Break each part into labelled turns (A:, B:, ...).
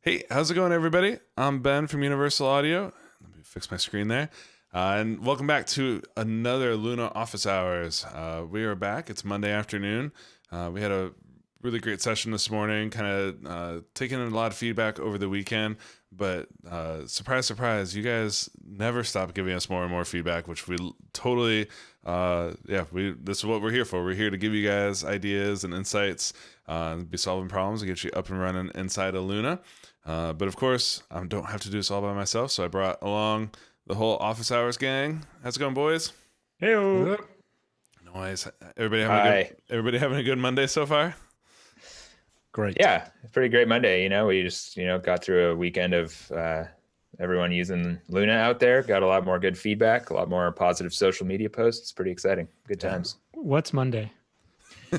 A: Hey, how's it going, everybody? I'm Ben from Universal Audio. Let me fix my screen there. And welcome back to another Luna Office Hours. We are back. It's Monday afternoon. We had a really great session this morning, kind of taking in a lot of feedback over the weekend. But surprise, surprise, you guys never stop giving us more and more feedback, which we totally, this is what we're here for. We're here to give you guys ideas and insights, be solving problems and get you up and running inside of Luna. But of course, I don't have to do this all by myself, so I brought along the whole Office Hours gang. How's it going, boys?
B: Hey,
A: Nice. Everybody having a good Monday so far?
C: Great.
B: Yeah, pretty great Monday. We just got through a weekend of everyone using Luna out there. Got a lot more good feedback, a lot more positive social media posts. Pretty exciting. Good times.
D: What's Monday?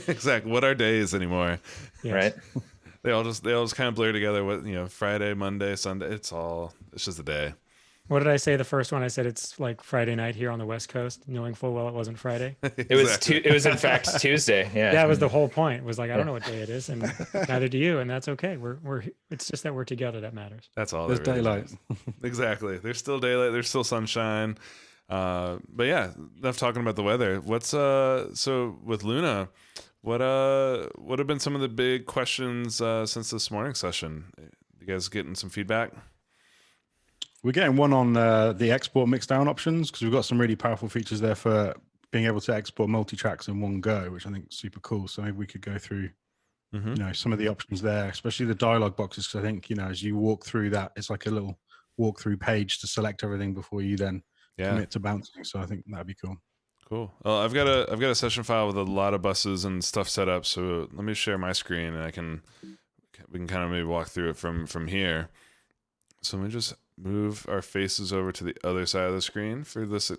A: Exactly. What are days anymore?
D: Yes.
B: Right?
A: They all just kind of blur together. What Friday, Monday, Sunday. It's just a day.
D: What did I say? The first one I said it's like Friday night here on the West Coast, knowing full well it wasn't Friday.
B: It was in fact Tuesday. Yeah.
D: That was the whole point. Was like I don't know what day it is, and neither do you, and that's okay. We're it's just that we're together that matters.
A: That's all.
C: There's
A: that really
C: daylight.
A: matters. Exactly. There's still daylight. There's still sunshine. But yeah, enough talking about the weather. What's so with Luna? What have been some of the big questions since this morning's session? You guys getting some feedback?
C: We're getting one on the export mixdown options because we've got some really powerful features there for being able to export multi-tracks in one go, which I think is super cool. So maybe we could go through, some of the options there, especially the dialog boxes. Because I think, as you walk through that, it's like a little walkthrough page to select everything before you then commit to bouncing. So I think that'd be cool.
A: Cool. Well, I've got a session file with a lot of buses and stuff set up. So let me share my screen and we can kind of maybe walk through it from here. So let me just move our faces over to the other side of the screen for this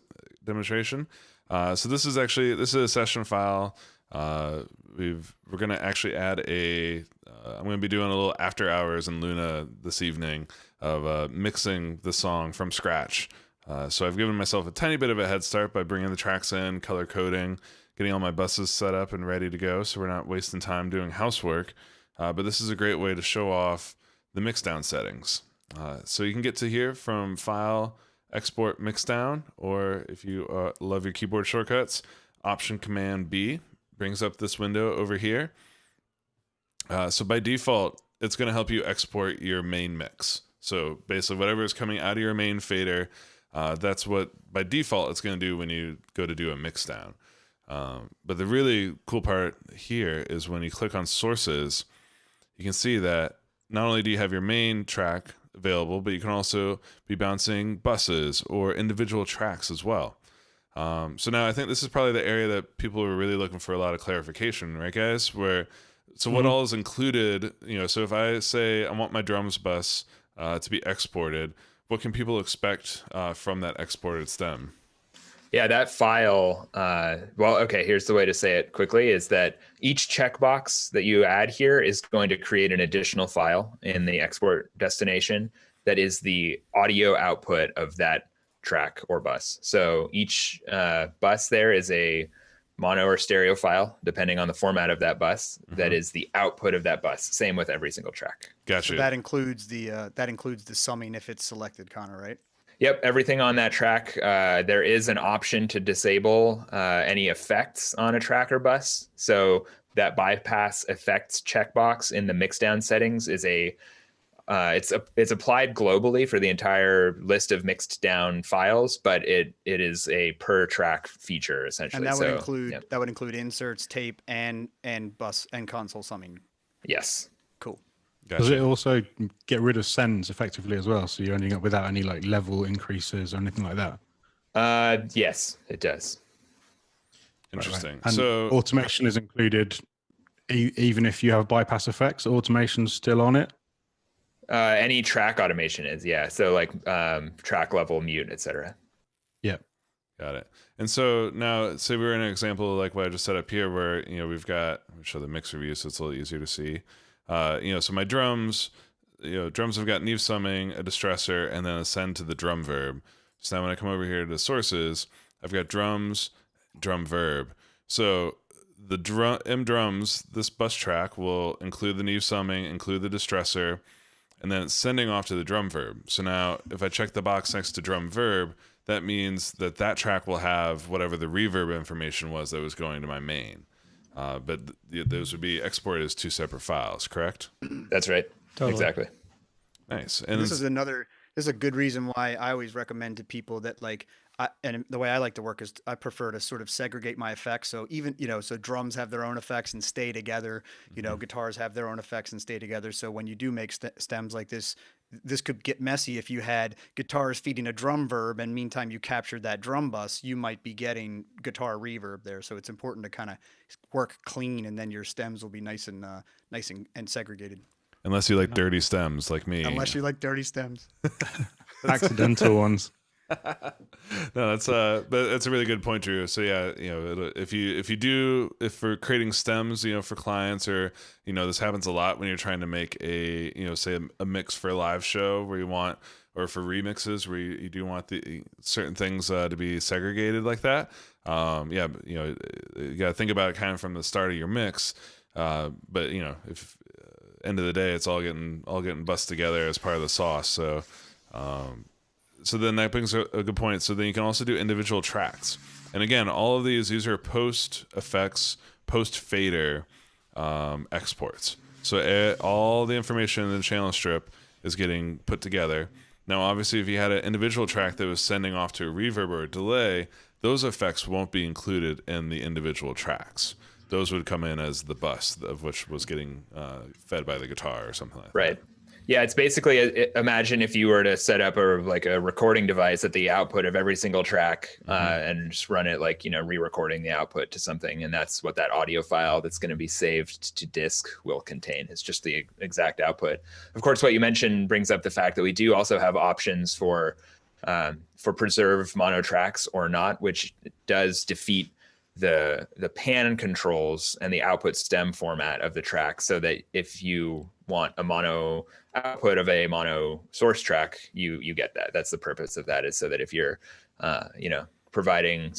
A: demonstration. So this is a session file. We're going to actually add I'm going to be doing a little after hours in Luna this evening of mixing the song from scratch. So I've given myself a tiny bit of a head start by bringing the tracks in, color coding, getting all my buses set up and ready to go, so we're not wasting time doing housework. But this is a great way to show off the mixdown settings. So you can get to here from File, Export Mixdown, or if you love your keyboard shortcuts, Option Command B brings up this window over here. So by default, it's going to help you export your main mix. So basically whatever is coming out of your main fader, that's what by default it's going to do when you go to do a mixdown. But the really cool part here is when you click on sources, you can see that not only do you have your main track available, but you can also be bouncing buses or individual tracks as well. So now I think this is probably the area that people are really looking for a lot of clarification, right, guys? What all is included? So if I say I want my drums bus to be exported, what can people expect from that exported stem?
B: Yeah, that file, here's the way to say it quickly, is that each checkbox that you add here is going to create an additional file in the export destination that is the audio output of that track or bus. So each bus there is a mono or stereo file, depending on the format of that bus, that is the output of that bus. Same with every single track.
A: Gotcha.
E: So that includes the summing if it's selected, Connor, right?
B: Yep, everything on that track. There is an option to disable any effects on a track or bus. So that bypass effects checkbox in the mixdown settings is it's applied globally for the entire list of mixed down files, but it is a per track feature essentially.
E: And that would include inserts, tape, and bus and console summing.
B: Yes.
E: Cool.
A: Gotcha.
C: Does it also get rid of sends effectively as well? So you're ending up without any like level increases or anything like that?
B: Yes, it does.
A: Interesting.
C: Right. And
A: so
C: automation is included, even if you have bypass effects. Automation's still on it.
B: Any track automation is, yeah. So like track level, mute, etc.
C: Yeah.
A: Got it. And so now, say we're in an example like what I just set up here, where we've got. Let me show the mix review so it's a little easier to see. So my drums have got Neve summing, a distressor, and then a send to the drum verb. So now when I come over here to sources, I've got drums, drum verb. So the drums, this bus track will include the Neve summing, include the distressor, and then it's sending off to the drum verb. So now if I check the box next to drum verb, that means that track will have whatever the reverb information was that was going to my main. But those would be exported as 2 separate files, correct?
B: That's right.
D: Totally.
B: Exactly.
A: Nice.
E: And this is a good reason why I always recommend to people that and the way I like to work is I prefer to sort of segregate my effects. So even, so drums have their own effects and stay together, guitars have their own effects and stay together. So when you do make stems like this could get messy if you had guitars feeding a drum verb and meantime you captured that drum bus, you might be getting guitar reverb there. So it's important to kind of work clean, and then your stems will be nice and segregated.
A: Unless you like dirty stems like me.
E: Unless you like dirty stems.
C: Accidental ones.
A: No, that's but that's a really good point, Drew. So yeah, if for creating stems, for clients, or this happens a lot when you're trying to make a say a mix for a live show where you want, or for remixes where you do want the certain things to be segregated like that. You got to think about it kind of from the start of your mix. But if end of the day it's all getting bussed together as part of the sauce. So so then that brings a good point. So then you can also do individual tracks. And again, all of these are post effects, post fader exports. So all the information in the channel strip is getting put together. Now, obviously, if you had an individual track that was sending off to a reverb or a delay, those effects won't be included in the individual tracks. Those would come in as the bus of which was getting fed by the guitar or something like that.
B: Right. Yeah, it's basically imagine if you were to set up a recording device at the output of every single track and just run it re-recording the output to something, and that's what that audio file that's going to be saved to disk will contain. It's just the exact output. Of course, what you mentioned brings up the fact that we do also have options for preserve mono tracks or not, which does defeat the pan controls and the output stem format of the track, so that if you want a mono output of a mono source track, you get that. That's the purpose of that, is so that if you're providing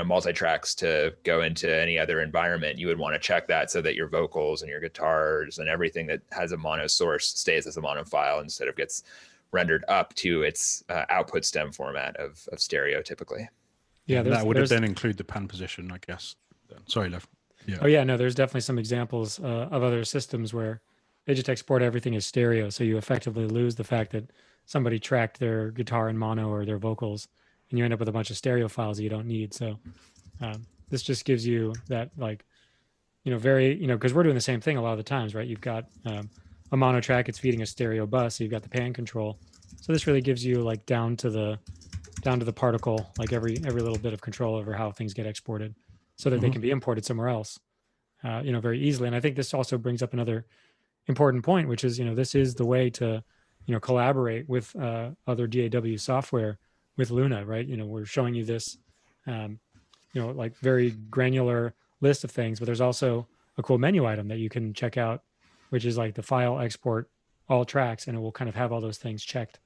B: multi-tracks to go into any other environment, you would want to check that so that your vocals and your guitars and everything that has a mono source stays as a mono file instead of gets rendered up to its output stem format of stereo typically.
D: Yeah,
C: that would then include the pan position, I guess. Sorry, Lev. Yeah.
D: Oh yeah, no, there's definitely some examples of other systems where they just export everything as stereo. So you effectively lose the fact that somebody tracked their guitar in mono or their vocals, and you end up with a bunch of stereo files that you don't need. So this just gives you that because we're doing the same thing a lot of the times, right? You've got a mono track, it's feeding a stereo bus. So you've got the pan control. So this really gives you down to the particle, every little bit of control over how things get exported, so that they can be imported somewhere else, very easily. And I think this also brings up another important point, which is, this is the way to, collaborate with other DAW software with Luna, right? We're showing you this, very granular list of things, but there's also a cool menu item that you can check out, which is the file export all tracks, and it will kind of have all those things checked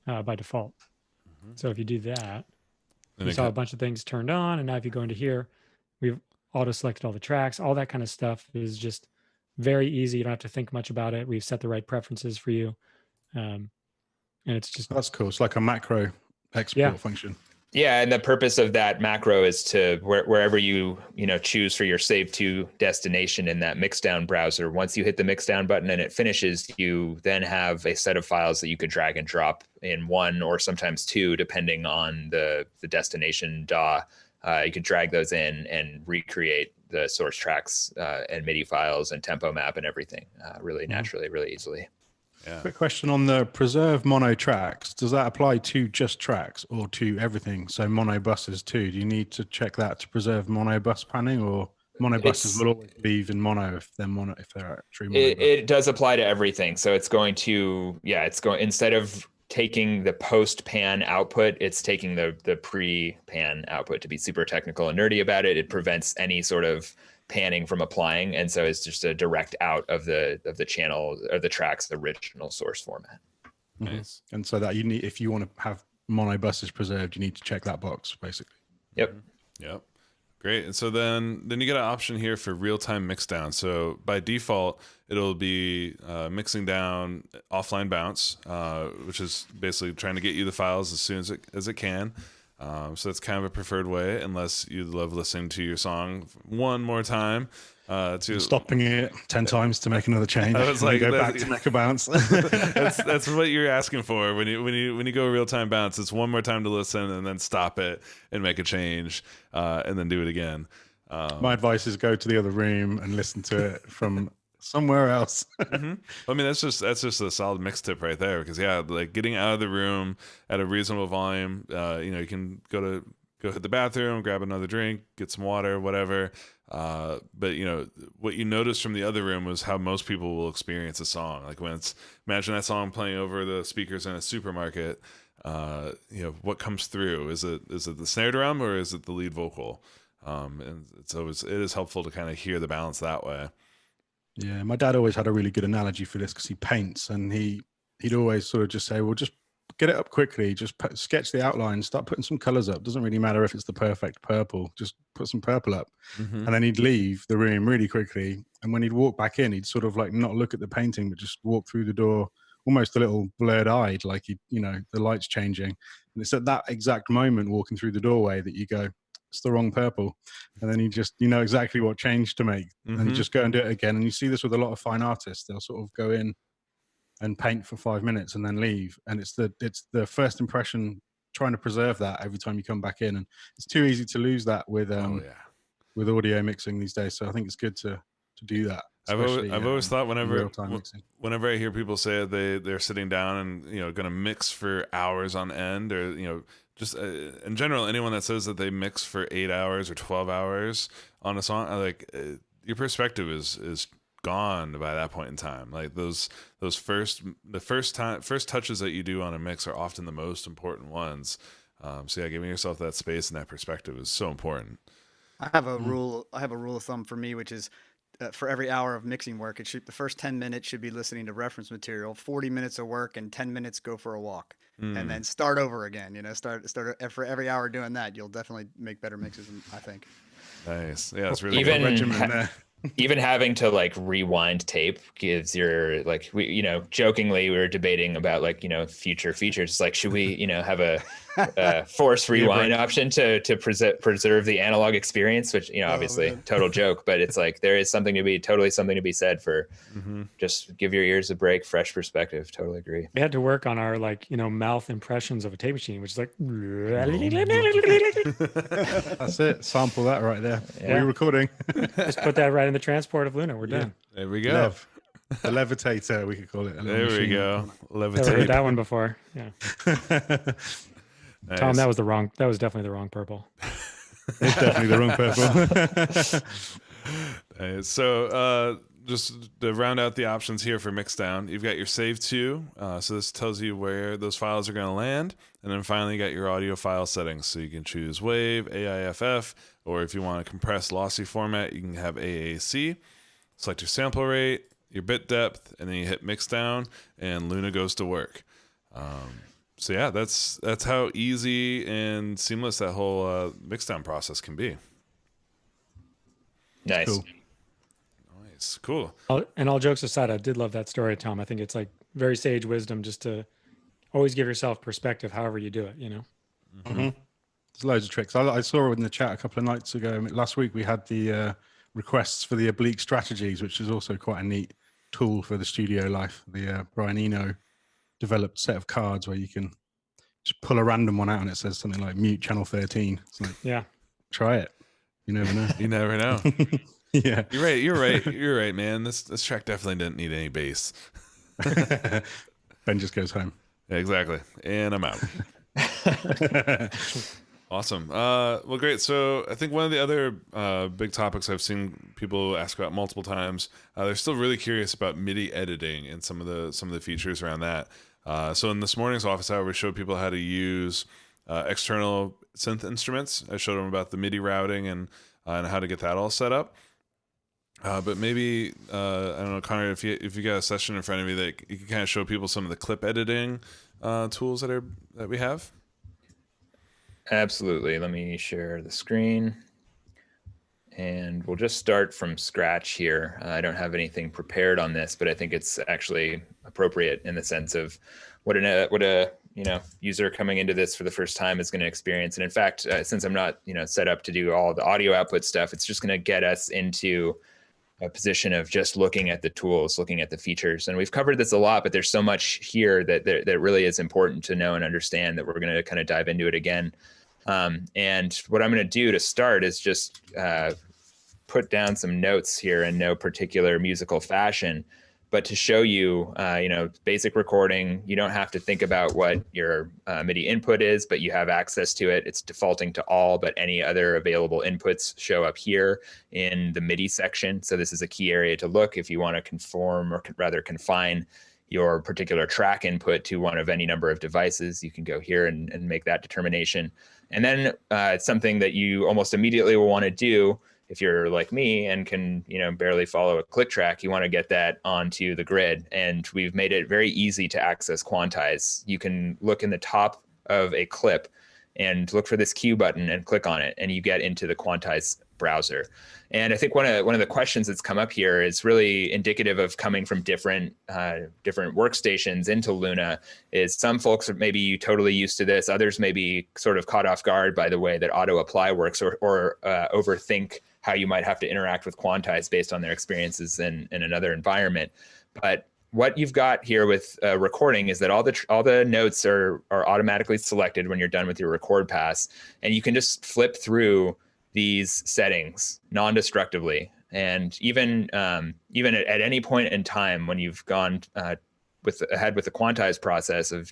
D: by default. So if you do that, you saw a bunch of things turned on, and now if you go into here, we've auto-selected all the tracks. All that kind of stuff is just very easy. You don't have to think much about it. We've set the right preferences for you. And it's just...
C: That's cool. It's like a macro export function.
B: Yeah, and the purpose of that macro is to wherever you choose for your save to destination in that mixdown browser. Once you hit the mixdown button and it finishes, you then have a set of files that you could drag and drop in one or sometimes two, depending on the destination DAW. You could drag those in and recreate the source tracks and MIDI files and tempo map and everything really naturally, really easily.
A: Yeah.
C: Quick question on the preserve mono tracks. Does that apply to just tracks or to everything? So mono buses too. Do you need to check that to preserve mono bus panning, or mono buses will always leave in mono if they're actually mono?
B: It does apply to everything. So it's going to instead of taking the post pan output, it's taking the pre pan output. To be super technical and nerdy about it, it prevents any sort of panning from applying, and so it's just a direct out of the channel or the track's original source format.
A: Nice.
C: And so that if you want to have mono buses preserved, you need to check that box basically.
B: Yep.
A: Yep. Great. And so then you get an option here for real-time mix down. So by default, it'll be mixing down offline bounce, which is basically trying to get you the files as soon as it can. So that's kind of a preferred way, unless you love listening to your song one more time.
C: Stopping it 10 times to make another change.
A: I was
C: and
A: like,
C: then go back to make a bounce.
A: that's what you're asking for when you go real time bounce. It's one more time to listen and then stop it and make a change, and then do it again.
C: My advice is go to the other room and listen to it from somewhere else.
A: I mean, that's just a solid mix tip right there, because like getting out of the room at a reasonable volume, you can go hit the bathroom, grab another drink, get some water, whatever. But what you noticed from the other room was how most people will experience a song. Like imagine that song playing over the speakers in a supermarket. What comes through? Is it the snare drum or is it the lead vocal? And it is helpful to kind of hear the balance that way.
C: Yeah, my dad always had a really good analogy for this, because he paints, and he'd always sort of just say, well, just get it up quickly, just sketch the outline, start putting some colors up. Doesn't really matter if it's the perfect purple, just put some purple up. And then he'd leave the room really quickly, and when he'd walk back in, he'd sort of like not look at the painting, but just walk through the door almost a little blurred eyed, like the light's changing, and it's at that exact moment walking through the doorway that you go, it's the wrong purple. And then you know exactly what change to make, and you just go and do it again. And you see this with a lot of fine artists. They'll sort of go in and paint for 5 minutes and then leave, and it's the first impression, trying to preserve that every time you come back in. And it's too easy to lose that with audio mixing these days. So I think it's good to do that.
A: I've always thought whenever I hear people say they're sitting down and going to mix for hours on end, or just in general, anyone that says that they mix for 8 hours or 12 hours on a song, your perspective is gone by that point in time. Like those first touches that you do on a mix are often the most important ones. So giving yourself that space and that perspective is so important.
E: I have a rule of thumb for me, which is for every hour of mixing work, the first 10 minutes should be listening to reference material, 40 minutes of work, and 10 minutes go for a walk. And then start over again. Start for every hour doing that, you'll definitely make better mixes, I think.
A: Nice. Yeah, it's really
B: Even
A: good regimen there.
B: Even having to rewind tape gives your jokingly we were debating about future features, should we have a force rewind option to preserve the analog experience, which obviously total joke, but it's there is something to be said for just give your ears a break, fresh perspective. Totally agree.
D: We had to work on our mouth impressions of a tape machine, which is
C: that's it, sample that right there.
D: Yeah.
C: Are we recording?
D: Just put that right in the transport of Luna. We're done.
A: There we go.
C: The levitator, we could call it.
A: There we go.
D: Never heard that one before. Yeah.
A: Nice.
D: Tom, that was definitely the wrong purple.
C: It's definitely the wrong purple.
A: So just to round out the options here for Mixdown, you've got your save to. So this tells you where those files are going to land. And then finally, you got your audio file settings. So you can choose WAV, AIFF, or if you want a compressed lossy format, you can have AAC. Select your sample rate, your bit depth, and then you hit Mixdown, and Luna goes to work. So yeah, that's how easy and seamless that whole Mixdown process can be.
B: Nice.
C: Cool.
A: Nice. Cool.
D: And all jokes aside, I did love that story, Tom. I think it's very sage wisdom just to always give yourself perspective, however you do it,
C: There's loads of tricks. I saw it in the chat a couple of nights ago. Last week we had the requests for the oblique strategies, which is also quite a neat tool for the studio life. The Brian Eno developed set of cards where you can just pull a random one out and it says something like mute channel 13. It's
D: yeah.
C: Try it. You never know.
A: You never know.
C: Yeah.
A: You're right, man. This track definitely didn't need any bass.
C: Ben just goes home.
A: Yeah, exactly. And I'm out. Awesome. Well, great. So I think one of the other big topics I've seen people ask about multiple times, they're still really curious about MIDI editing and some of the features around that. So in this morning's office hour, we showed people how to use external synth instruments. I showed them about the MIDI routing and how to get that all set up. But maybe I don't know, Connor, if you got a session in front of you that you can kind of show people some of the clip editing tools that we have.
B: Absolutely. Let me share the screen. And we'll just start from scratch here. I don't have anything prepared on this, but I think it's actually appropriate in the sense of what a user coming into this for the first time is going to experience. And in fact, since I'm not set up to do all the audio output stuff, it's just going to get us into a position of just looking at the tools, looking at the features. And we've covered this a lot, but there's so much here that really is important to know and understand that we're going to kind of dive into it again. And what I'm going to do to start is just put down some notes here in no particular musical fashion, but to show you, basic recording. You don't have to think about what your MIDI input is, but you have access to it. It's defaulting to all, but any other available inputs show up here in the MIDI section. So this is a key area to look if you want to conform, or rather confine, your particular track input to one of any number of devices. You can go here and make that determination. And then it's something that you almost immediately will want to do if you're like me and can barely follow a click track. You want to get that onto the grid, and we've made it very easy to access Quantize. You can look in the top of a clip and look for this Q button and click on it, and you get into the Quantize browser. And I think one of the questions that's come up here is really indicative of coming from different workstations into Luna. Is some folks are maybe totally used to this, others may be sort of caught off guard by the way that auto apply works, or overthink how you might have to interact with Quantize based on their experiences in another environment. But what you've got here with recording is that all the notes are automatically selected when you're done with your record pass, and you can just flip through these settings non-destructively. And even at any point in time when you've gone ahead with the Quantize process of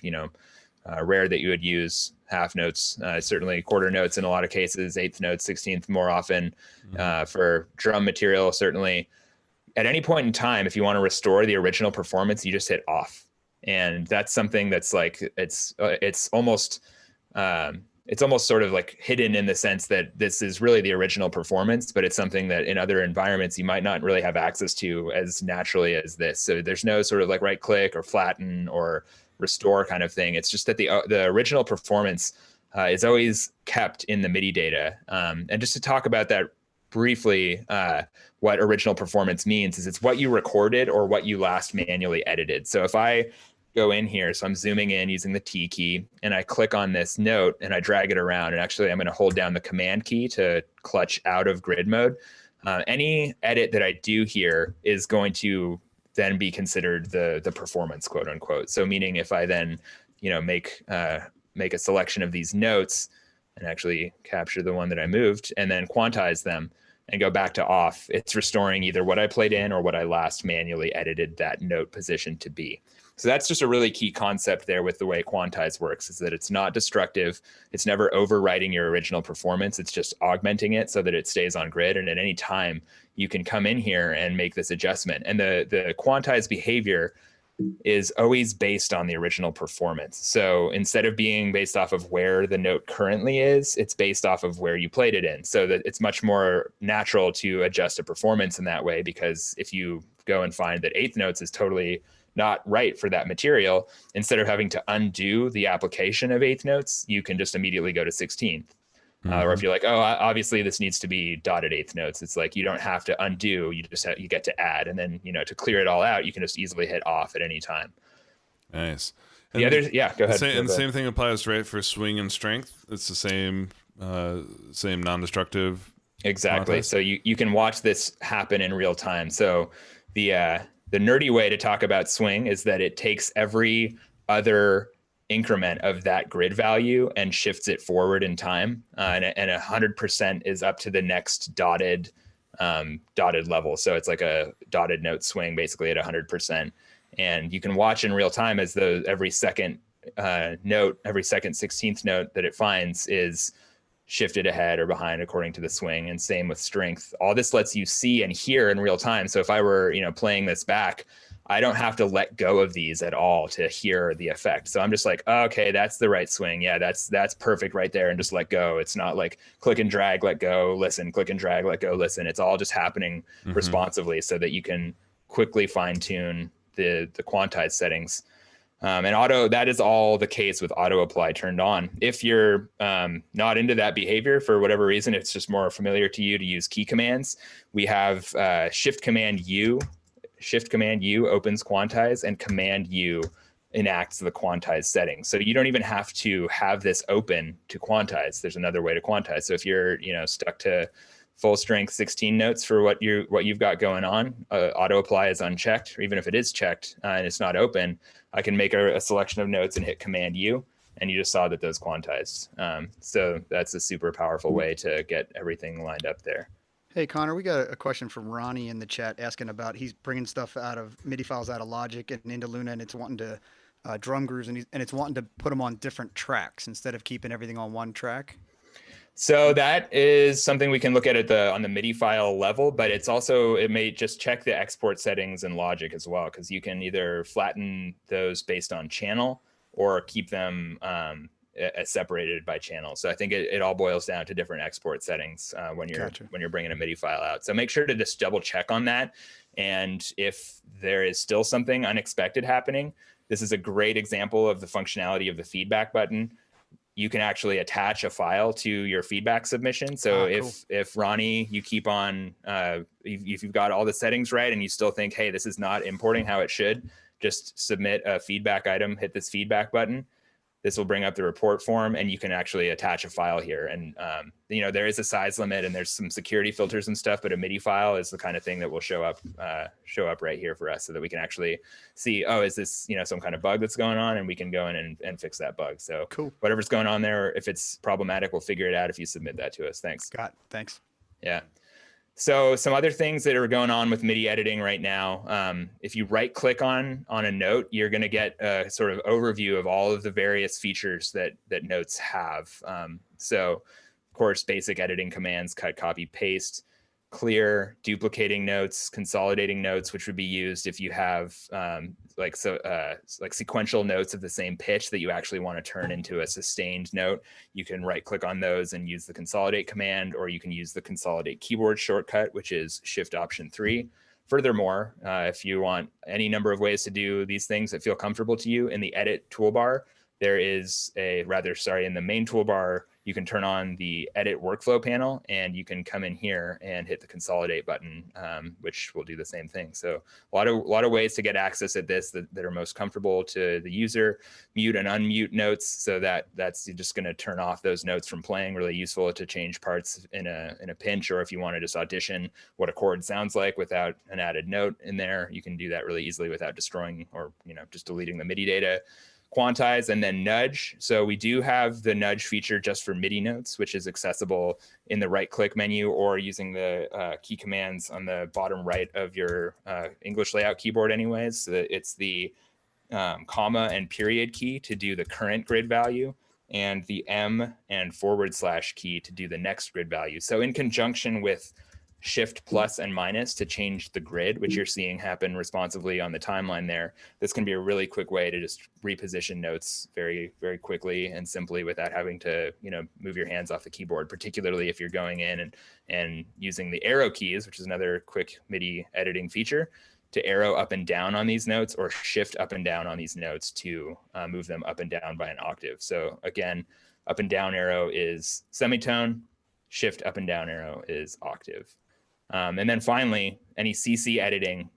B: rare that you would use half notes, certainly quarter notes in a lot of cases, eighth notes, 16th more often, for drum material certainly. At any point in time, if you want to restore the original performance, you just hit off. And that's something that's like, it's almost sort of like hidden in the sense that this is really the original performance, but it's something that in other environments you might not really have access to as naturally as this. So there's no sort of like right click or flatten or restore kind of thing. It's just that the original performance is always kept in the MIDI data. And just to talk about that briefly, what original performance means is it's what you recorded or what you last manually edited. So if I go in here, so I'm zooming in using the T key, and I click on this note and I drag it around, and actually I'm going to hold down the command key to clutch out of grid mode. Any edit that I do here is going to then be considered the performance, quote unquote. So meaning if I then make a selection of these notes and actually capture the one that I moved and then quantize them and go back to off, it's restoring either what I played in or what I last manually edited that note position to be. So that's just a really key concept there with the way Quantize works, is that it's not destructive. It's never overwriting your original performance. It's just augmenting it so that it stays on grid. And at any time you can come in here and make this adjustment. And the Quantize behavior is always based on the original performance. So instead of being based off of where the note currently is, it's based off of where you played it in. So that it's much more natural to adjust a performance in that way, because if you go and find that eighth notes is totally not right for that material, instead of having to undo the application of eighth notes, you can just immediately go to 16th. Or if you're like, oh, obviously this needs to be dotted eighth notes, it's like you don't have to undo, you get to add, and then to clear it all out, you can just easily hit off at any time.
A: Nice.
B: And go ahead.
A: And the same thing applies, right, for swing and strength. It's the same non-destructive.
B: Exactly. So you can watch this happen in real time. So the nerdy way to talk about swing is that it takes every other increment of that grid value and shifts it forward in time, and 100% is up to the next dotted level. So it's like a dotted note swing basically at 100%, and you can watch in real time as every second note, every second 16th note that it finds is shifted ahead or behind according to the swing. And same with strength. All this lets you see and hear in real time. So if I were playing this back, I don't have to let go of these at all to hear the effect. So I'm just like, oh, okay, that's the right swing. Yeah, that's perfect right there, and just let go. It's not like click and drag, let go, listen, click and drag, let go, listen. It's all just happening responsively so that you can quickly fine tune the Quantize settings. And that is all the case with auto apply turned on. If you're not into that behavior for whatever reason, it's just more familiar to you to use key commands. We have Shift Command U. Shift Command U opens quantize, and Command U enacts the quantize settings. So you don't even have to have this open to quantize. There's another way to quantize. So if you're stuck to full strength 16 notes for what you've got going on, auto apply is unchecked, or even if it is checked and it's not open, I can make a selection of notes and hit Command U, and you just saw that those quantized. So that's a super powerful way to get everything lined up there.
E: Hey, Connor, we got a question from Ronnie in the chat asking about, he's bringing stuff out of MIDI files out of Logic and into Luna, and it's wanting to drum grooves, and it's wanting to put them on different tracks instead of keeping everything on one track.
B: So that is something we can look at on the MIDI file level, but it may just check the export settings in Logic as well, because you can either flatten those based on channel or keep them separated by channel. So I think it all boils down to different export settings when you're bringing a MIDI file out. So make sure to just double check on that. And if there is still something unexpected happening, this is a great example of the functionality of the feedback button. You can actually attach a file to your feedback submission. So if Ronnie, you keep on, if you've got all the settings right and you still think, hey, this is not importing how it should, just submit a feedback item, hit this feedback button. This will bring up the report form, and you can actually attach a file here. And there is a size limit, and there's some security filters and stuff, but a MIDI file is the kind of thing that will show up right here for us, so that we can actually see, oh, is this some kind of bug that's going on, and we can go in and fix that bug. So
E: cool. Whatever's
B: going on there, if it's problematic, we'll figure it out if you submit that to us. Thanks.
E: Thanks.
B: Yeah. So some other things that are going on with MIDI editing right now, if you right click on a note, you're going to get a sort of overview of all of the various features that notes have. So of course, basic editing commands, cut, copy, paste, clear, duplicating notes, consolidating notes, which would be used if you have like sequential notes of the same pitch that you actually want to turn into a sustained note. You can right click on those and use the consolidate command, or you can use the consolidate keyboard shortcut, which is Shift Option 3. Furthermore, if you want any number of ways to do these things that feel comfortable to you, in the edit toolbar, there is in the main toolbar, you can turn on the edit workflow panel, and you can come in here and hit the consolidate button, which will do the same thing. So a lot of ways to get access at this that are most comfortable to the user. Mute and unmute notes, so that's just going to turn off those notes from playing. Really useful to change parts in a pinch, or if you want to just audition what a chord sounds like without an added note in there, you can do that really easily without destroying or just deleting the MIDI data. Quantize, and then nudge. So we do have the nudge feature just for MIDI notes, which is accessible in the right click menu or using the key commands on the bottom right of your English layout keyboard anyways. So it's the comma and period key to do the current grid value, and the M and / key to do the next grid value. So in conjunction with Shift plus and minus to change the grid, which you're seeing happen responsively on the timeline there, this can be a really quick way to just reposition notes very, very quickly and simply without having to, move your hands off the keyboard, particularly if you're going in and using the arrow keys, which is another quick MIDI editing feature, to arrow up and down on these notes, or shift up and down on these notes to move them up and down by an octave. So again, up and down arrow is semitone, shift up and down arrow is octave. And then finally, any CC editing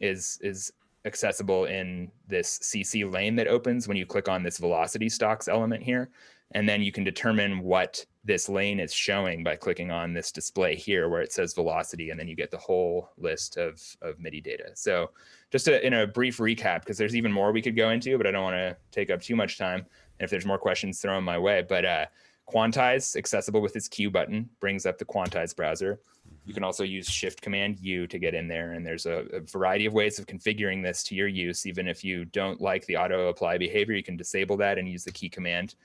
B: is accessible in this CC lane that opens when you click on this velocity stocks element here. And then you can determine what this lane is showing by clicking on this display here where it says velocity, and then you get the whole list of MIDI data. So just in a brief recap, because there's even more we could go into, but I don't want to take up too much time. And if there's more questions, throw them my way. But Quantize, accessible with this Q button, brings up the Quantize browser. You can also use Shift Command U to get in there, and there's a variety of ways of configuring this to your use. Even if you don't like the auto apply behavior, you can disable that and use the key command.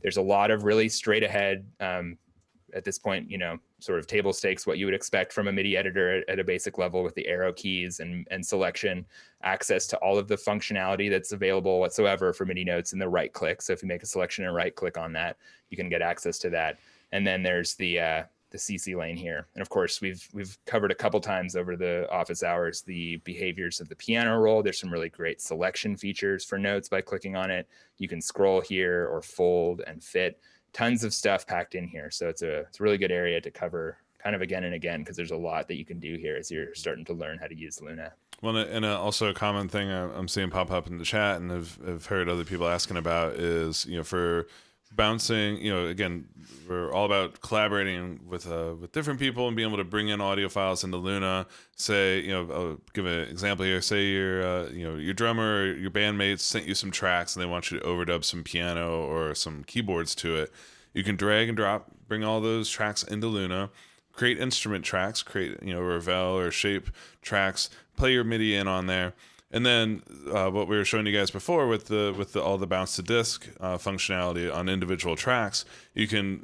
B: There's a lot of really straight ahead, at this point, sort of table stakes, what you would expect from a MIDI editor at a basic level, with the arrow keys and selection, access to all of the functionality that's available whatsoever for MIDI notes in the right click. So if you make a selection and right click on that, you can get access to that. And then there's the CC lane here. And of course, we've covered a couple times over the office hours the behaviors of the piano roll. There's some really great selection features for notes by clicking on it. You can scroll here or fold and fit. Tons of stuff packed in here. So it's a really good area to cover kind of again and again, because there's a lot that you can do here as you're starting to learn how to use Luna.
A: Well, and also a common thing I'm seeing pop up in the chat, and I've heard other people asking about is, for bouncing, again, we're all about collaborating with different people and being able to bring in audio files into Luna. Say, I'll give an example here. Say your drummer or your bandmates sent you some tracks and they want you to overdub some piano or some keyboards to it. You can drag and drop, bring all those tracks into Luna, create instrument tracks, create Ravel or shape tracks, play your MIDI in on there. And then what we were showing you guys before with all the bounce to disk functionality on individual tracks, you can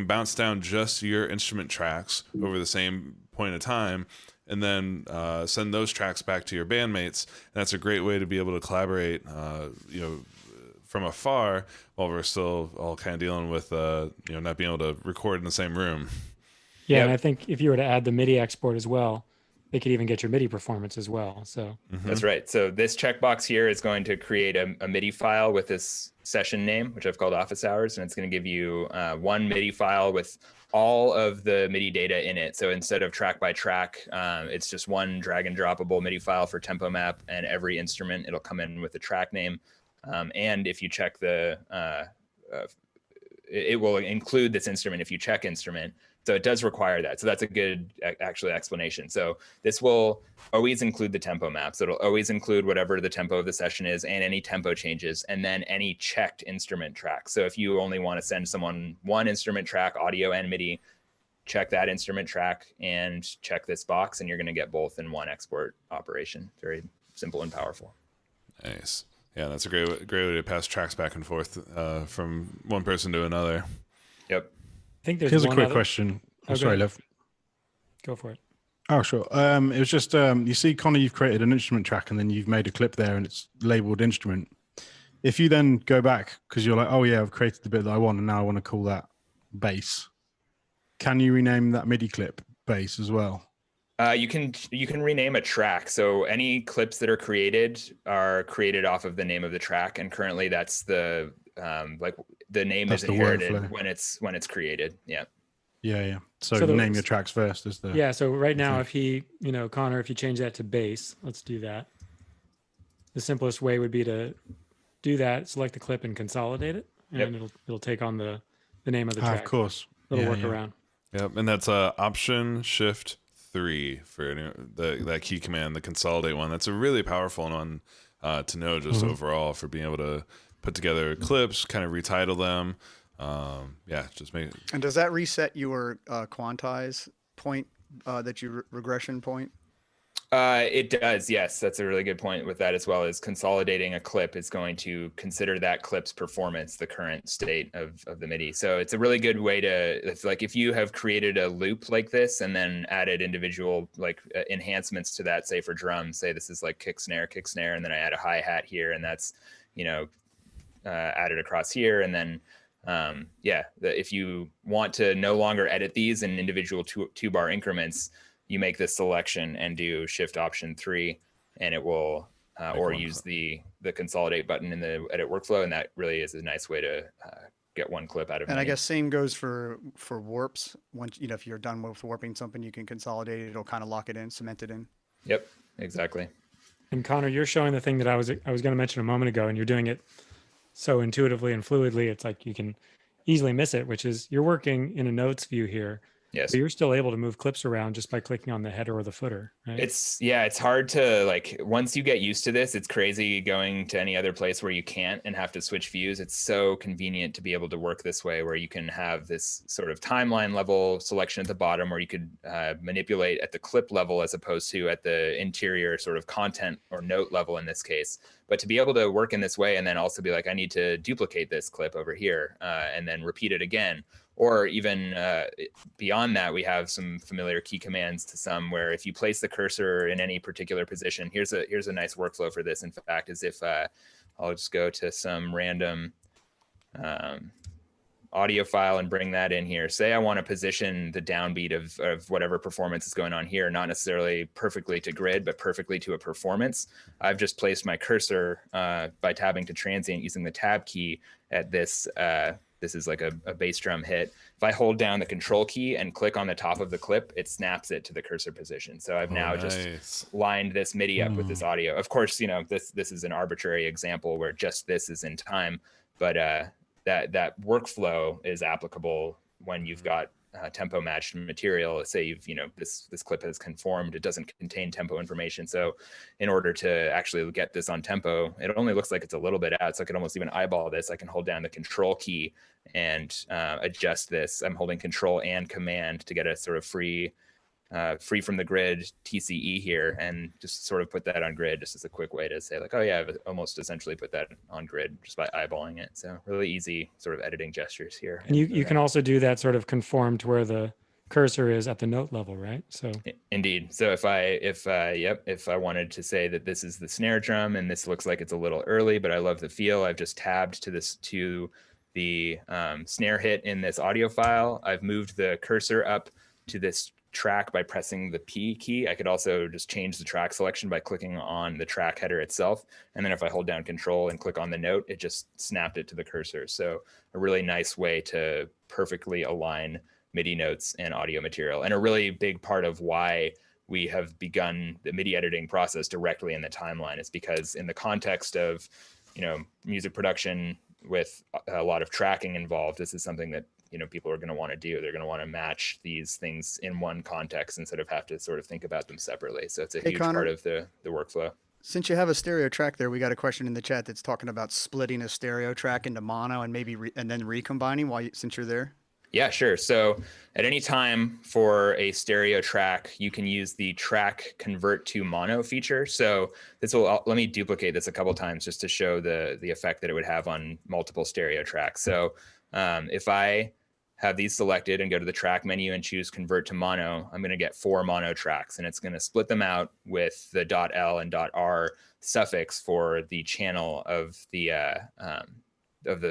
A: bounce down just your instrument tracks over the same point of time, and then send those tracks back to your bandmates. And that's a great way to be able to collaborate, from afar, while we're still all kind of dealing with not being able to record in the same room.
D: Yeah,
B: Yep.
D: and I think if you were to add the MIDI export as well, they could even get your MIDI performance as well. So
B: That's right. So this checkbox here is going to create a MIDI file with this session name, which I've called office hours, and it's going to give you one MIDI file with all of the MIDI data in it. So instead of track by track, it's just one drag and droppable MIDI file for tempo map, and every instrument, it'll come in with the track name. And if you check it will include this instrument if you check instrument. So it does require that. So that's a good actually explanation. So this will always include the tempo map. So it'll always include whatever the tempo of the session is and any tempo changes, and then any checked instrument track. So if you only want to send someone one instrument track, audio and MIDI, check that instrument track and check this box, and you're going to get both in one export operation. Very simple and powerful.
A: Nice. Yeah, that's a great way to pass tracks back and forth from one person to another.
B: Yep.
D: I think there's
C: Here's a
D: one
C: quick
D: other-
C: question.
D: Oh,
C: Oh,
D: go
C: sorry,
D: ahead.
C: Lev.
D: Go for it.
C: Oh, sure. It was just, you see, Connor, you've created an instrument track and then you've made a clip there and it's labeled instrument. If you then go back, because you're like, oh yeah, I've created the bit that I want and now I want to call that bass, can you rename that MIDI clip bass as well?
B: You can rename a track. So any clips that are created off of the name of the track, and currently that's the the name
C: That's
B: is
C: the
B: inherited
C: workflow.
B: when it's created. Yeah.
C: Yeah. So,
D: So the-
C: name your tracks first is the
D: Yeah. So right now,
C: Okay.
D: if he, Connor, if you change that to bass, let's do that. The simplest way would be to do that, select the clip and consolidate it, and
B: Yep.
D: it'll take on the name of the
C: Ah,
D: track.
C: of course.
D: Little
C: Yeah, yeah.
D: workaround.
A: Yep, and that's Option Shift 3 for that key command, the consolidate one. That's a really powerful one to know just overall for being able to put together clips, kind of retitle them. Just make.
E: And does that reset your quantize point regression point?
B: It does. Yes, that's a really good point with that as well. Is consolidating a clip is going to consider that clip's performance, the current state of the MIDI. So it's a really good way to, it's like if you have created a loop like this and then added individual enhancements to that, say for drums, say this is like kick snare, and then I add a hi-hat here, and that's added across here, and then if you want to no longer edit these in individual two bar increments, you make this selection and do Shift Option 3, and it will or use the consolidate button in the edit workflow, and that really is a nice way to get one clip out of.
E: And
B: many.
E: I guess same goes for warps. Once if you're done with warping something, you can consolidate it. It'll kind of lock it in, cement it in.
B: Yep, exactly.
D: And Connor, you're showing the thing that I was going to mention a moment ago, and you're doing it so intuitively and fluidly. It's like you can easily miss it, which is you're working in a notes view here.
B: Yes.
D: But you're still able to move clips around just by clicking on the header or the footer, right?
B: It's hard to once you get used to this, it's crazy going to any other place where you can't and have to switch views. It's so convenient to be able to work this way, where you can have this sort of timeline level selection at the bottom, where you could manipulate at the clip level as opposed to at the interior sort of content or note level in this case. But to be able to work in this way and then also be like, I need to duplicate this clip over here and then repeat it again. Or even beyond that, we have some familiar key commands to some where if you place the cursor in any particular position, here's a nice workflow for this. In fact, is if I'll just go to some random audio file and bring that in here. Say I want to position the downbeat of whatever performance is going on here, not necessarily perfectly to grid, but perfectly to a performance. I've just placed my cursor by tabbing to transient using the tab key at this. This is like a bass drum hit. If I hold down the control key and click on the top of the clip, it snaps it to the cursor position. So I've now just lined this MIDI up with this audio. Of course, you know, this is an arbitrary example where just this is in time, but that workflow is applicable when you've got tempo matched material. Let's say you've, you know, this clip has conformed, it doesn't contain tempo information. So in order to actually get this on tempo, it only looks like it's a little bit out. So I can almost even eyeball this. I can hold down the control key and adjust this. I'm holding control and command to get a sort of free from the grid TCE here, and just sort of put that on grid just as a quick way to say like, oh yeah, I've almost essentially put that on grid just by eyeballing it. So really easy sort of editing gestures here.
D: And you can also do that sort of conform to where the cursor is at the note level, right? So
B: indeed. So if I wanted to say that this is the snare drum and this looks like it's a little early, but I love the feel, I've just tabbed to the snare hit in this audio file. I've moved the cursor up to this track by pressing the P key. I could also just change the track selection by clicking on the track header itself. And then if I hold down control and click on the note, it just snapped it to the cursor. So a really nice way to perfectly align MIDI notes and audio material. And a really big part of why we have begun the MIDI editing process directly in the timeline is because in the context of, you know, music production with a lot of tracking involved, this is something that, you know, people are going to want to do. They're going to want to match these things in one context instead of have to sort of think about them separately. So it's a huge part of the workflow.
E: Since you have a stereo track there, we got a question in the chat that's talking about splitting a stereo track into mono and maybe and then recombining since you're there.
B: Yeah, sure. So at any time for a stereo track, you can use the track convert to mono feature. So let me duplicate this a couple times just to show the effect that it would have on multiple stereo tracks. So if I have these selected and go to the track menu and choose convert to mono, I'm going to get 4 mono tracks, and it's going to split them out with the .L and .R suffix for the channel of the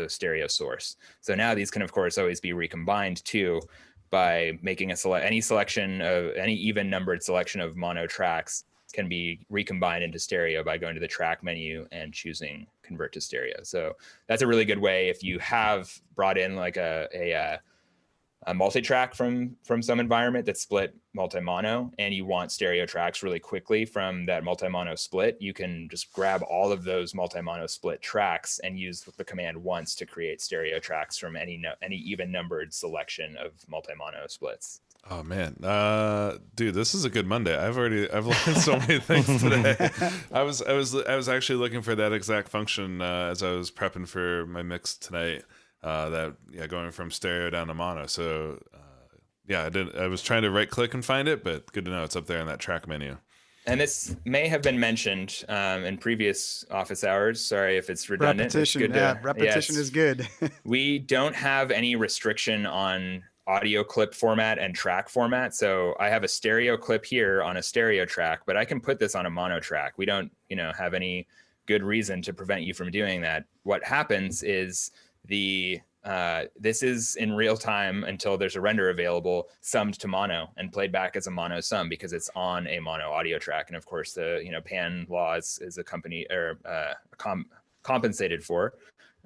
B: stereo source. So now these can of course always be recombined too by making any selection of any even numbered selection of mono tracks can be recombined into stereo by going to the track menu and choosing convert to stereo. So that's a really good way if you have brought in like a multi-track from some environment that's split multi-mono and you want stereo tracks really quickly from that multi-mono split, you can just grab all of those multi-mono split tracks and use the command once to create stereo tracks from any even numbered selection of multi-mono splits.
A: Oh man, dude, this is a good Monday. I've learned so many things today. I was actually looking for that exact function as I was prepping for my mix tonight. Going from stereo down to mono. So I was trying to right click and find it, but good to know it's up there in that track menu.
B: And this may have been mentioned in previous office hours. Sorry if it's redundant.
E: Repetition is good.
B: We don't have any restriction on audio clip format and track format. So I have a stereo clip here on a stereo track, but I can put this on a mono track. We don't, have any good reason to prevent you from doing that. What happens is this is in real time until there's a render available, summed to mono and played back as a mono sum because it's on a mono audio track. And of course the, pan law is a company or compensated for.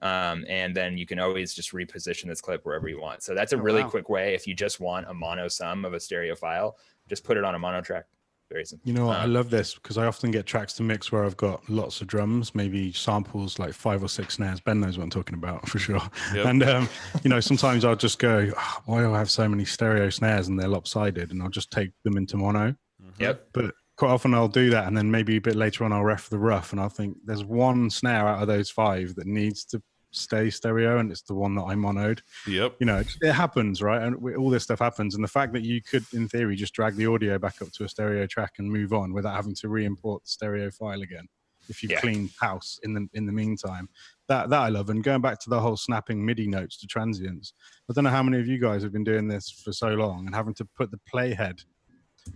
B: And then you can always just reposition this clip wherever you want. So that's a really quick way. If you just want a mono sum of a stereo file, just put it on a mono track. Very simple.
C: You know what? I love this because I often get tracks to mix where I've got lots of drums, maybe samples like 5 or 6 snares. Ben knows what I'm talking about for sure. Yep. And, sometimes I'll just go, why do I have so many stereo snares and they're lopsided? And I'll just take them into mono.
B: Yep.
C: But quite often I'll do that. And then maybe a bit later on, I'll ref the rough and I'll think there's one snare out of those 5 that needs to stay stereo, and it's the one that I monoed.
A: Yep.
C: It happens, right? And all this stuff happens. And the fact that you could, in theory, just drag the audio back up to a stereo track and move on without having to re-import the stereo file again, if you've cleaned house in the meantime, that I love. And going back to the whole snapping MIDI notes to transients, I don't know how many of you guys have been doing this for so long and having to put the playhead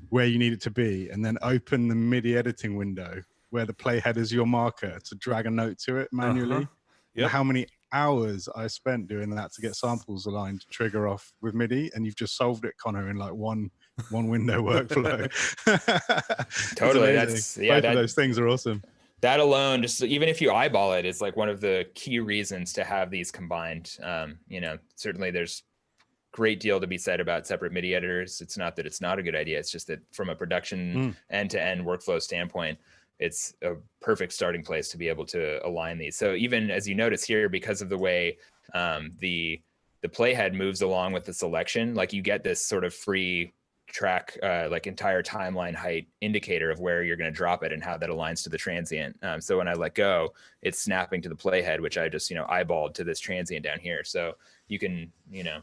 C: where you need it to be and then open the MIDI editing window where the playhead is your marker to drag a note to it manually.
A: Yep.
C: How many hours I spent doing that to get samples aligned to trigger off with MIDI, and you've just solved it, Connor, in like one window workflow.
B: Totally.
C: Both of those things are awesome.
B: That alone, just even if you eyeball it, is like one of the key reasons to have these combined. Certainly there's great deal to be said about separate MIDI editors. It's not that it's not a good idea. It's just that from a production end-to-end workflow standpoint, it's a perfect starting place to be able to align these. So even as you notice here, because of the way the playhead moves along with the selection, like you get this sort of free track, like entire timeline height indicator of where you're going to drop it and how that aligns to the transient. So when I let go, it's snapping to the playhead, which I just, eyeballed to this transient down here. So you can,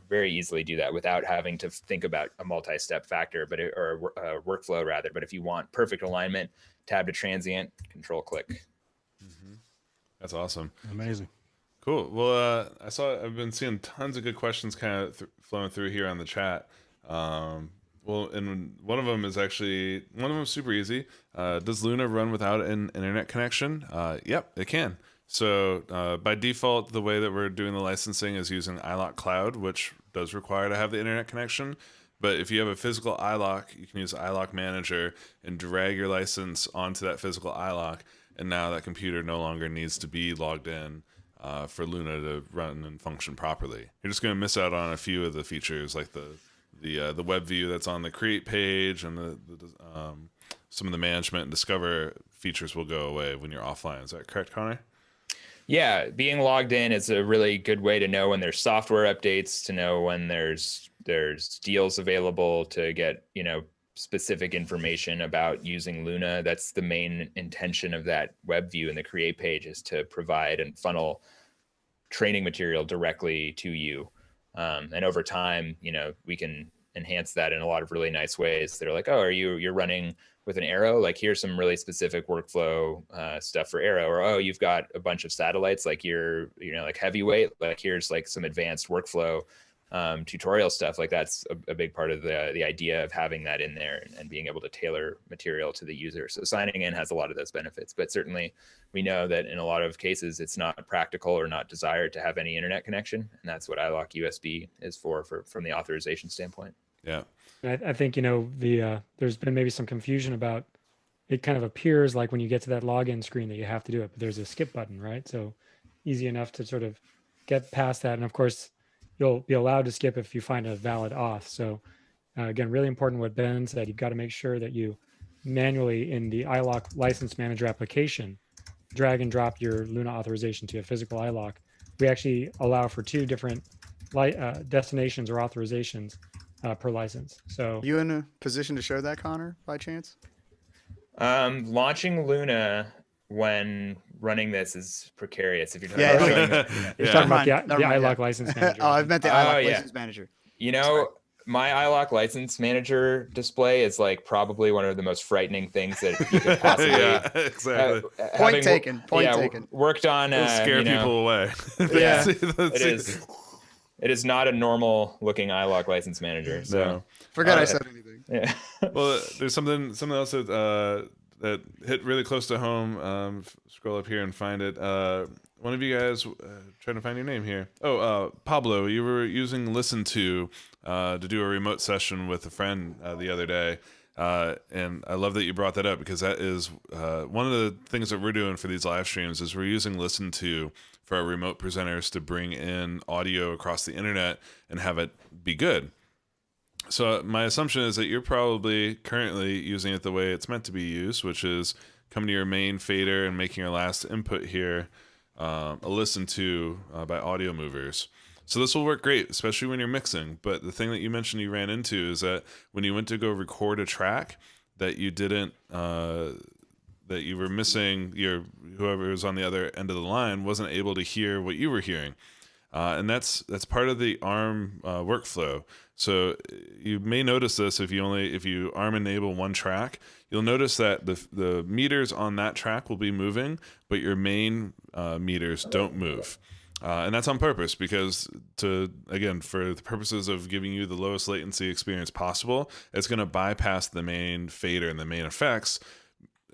B: very easily do that without having to think about a multi-step factor, or a workflow rather. But if you want perfect alignment, tab to transient, control click.
A: That's awesome.
C: Amazing.
A: Cool. Well, I've been seeing tons of good questions kind of flowing through here on the chat. Well, and one of them is super easy. Does Luna run without an internet connection? Yep, it can. So by default, the way that we're doing the licensing is using iLok Cloud, which does require to have the internet connection. But if you have a physical iLok, you can use iLok Manager and drag your license onto that physical iLok, and now that computer no longer needs to be logged in for Luna to run and function properly. You're just going to miss out on a few of the features, like the web view that's on the create page, and some of the management and discover features will go away when you're offline. Is that correct, Connor?
B: Yeah, being logged in is a really good way to know when there's software updates, to know when there's deals available, to get specific information about using Luna. That's the main intention of that web view and the create page, is to provide and funnel training material directly to you. And over time, we can enhance that in a lot of really nice ways. They're like, oh, you're running with an Arrow? Like, here's some really specific workflow stuff for Arrow. Or, oh, you've got a bunch of satellites, like you're, like heavyweight, like here's like some advanced workflow tutorial stuff. Like that's a big part of the idea of having that in there and being able to tailor material to the user. So signing in has a lot of those benefits, but certainly we know that in a lot of cases, it's not practical or not desired to have any internet connection. And that's what iLok USB is for from the authorization standpoint.
A: Yeah.
D: I think, there's been maybe some confusion about it. Kind of appears like when you get to that login screen that you have to do it, but there's a skip button, right? So easy enough to sort of get past that. And of course, you'll be allowed to skip if you find a valid auth. So again, really important what Ben said. You've got to make sure that you manually in the iLok license manager application, drag and drop your Luna authorization to a physical iLok. We actually allow for 2 different destinations or authorizations per license. So
E: you in a position to show that, Connor, by chance?
B: Launching Luna when running this is precarious. If you're talking about
D: you're talking about the iLok license manager.
E: Oh, I've meant the iLok license manager.
B: My iLok license manager display is like probably one of the most frightening things that you could possibly.
A: Exactly.
E: Point taken.
B: Worked on.
A: It'll scare people away.
B: Yeah, it is. It is not a normal looking iLok license manager. So
A: no.
E: Forget I said anything.
B: Yeah.
A: Well, there's something else that hit really close to home. Scroll up here and find it. One of you guys, trying to find your name here. Oh, Pablo, you were using Listen to do a remote session with a friend the other day. And I love that you brought that up, because that is one of the things that we're doing for these live streams is we're using Listen to for our remote presenters to bring in audio across the internet and have it be good. So my assumption is that you're probably currently using it the way it's meant to be used, which is coming to your main fader and making your last input here a listen to by Audio Movers. So this will work great, especially when you're mixing. But the thing that you mentioned you ran into is that when you went to go record a track, that you didn't, that you were missing, whoever was on the other end of the line wasn't able to hear what you were hearing. And that's part of the ARM workflow. So you may notice this if you ARM enable one track, you'll notice that the meters on that track will be moving, but your main meters don't move. And that's on purpose, because for the purposes of giving you the lowest latency experience possible, it's going to bypass the main fader and the main effects.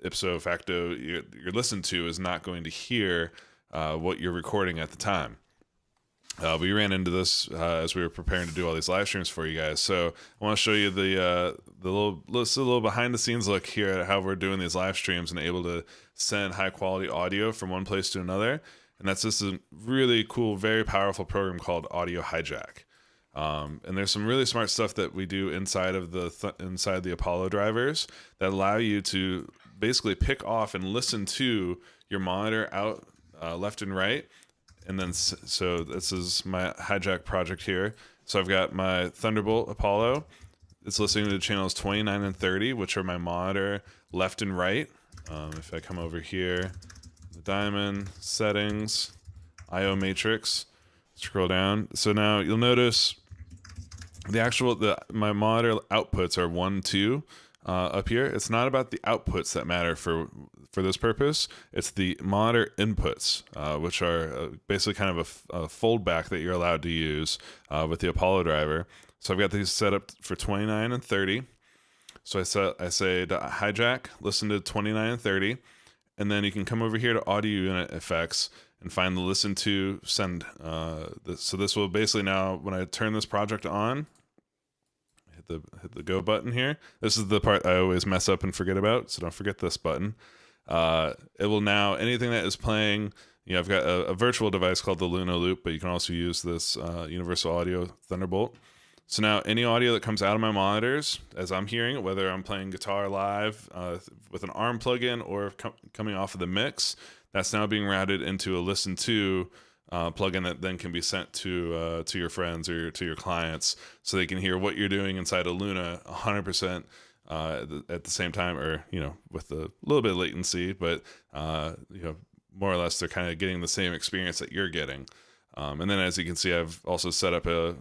A: Ipso facto, your listen to is not going to hear what you're recording at the time. We ran into this as we were preparing to do all these live streams for you guys. So I want to show you the little behind the scenes look here at how we're doing these live streams and able to send high quality audio from one place to another. And that's just a really cool, very powerful program called Audio Hijack. And there's some really smart stuff that we do inside of inside the Apollo drivers that allow you to basically pick off and listen to your monitor out left and right. And then, so this is my hijack project here. So I've got my Thunderbolt Apollo. It's listening to channels 29 and 30, which are my monitor left and right. If I come over here, the diamond, settings, IO matrix, scroll down. So now you'll notice my monitor outputs are 1, 2 up here. It's not about the outputs that matter for this purpose. It's the monitor inputs, which are basically kind of a foldback that you're allowed to use with the Apollo driver. So I've got these set up for 29 and 30. So I say hijack, listen to 29 and 30, and then you can come over here to audio unit effects and find the listen to send. So this will basically now, when I turn this project on, hit the go button here. This is the part I always mess up and forget about, so don't forget this button. It will now, anything that is playing, I've got a virtual device called the Luna Loop, but you can also use this Universal Audio Thunderbolt. So now any audio that comes out of my monitors as I'm hearing it, whether I'm playing guitar live with an ARM plugin or coming off of the mix, that's now being routed into a listen to plugin that then can be sent to your friends or to your clients, so they can hear what you're doing inside of Luna 100% at the same time, or with a little bit of latency, but more or less they're kind of getting the same experience that you're getting. And then, as you can see, I've also set up a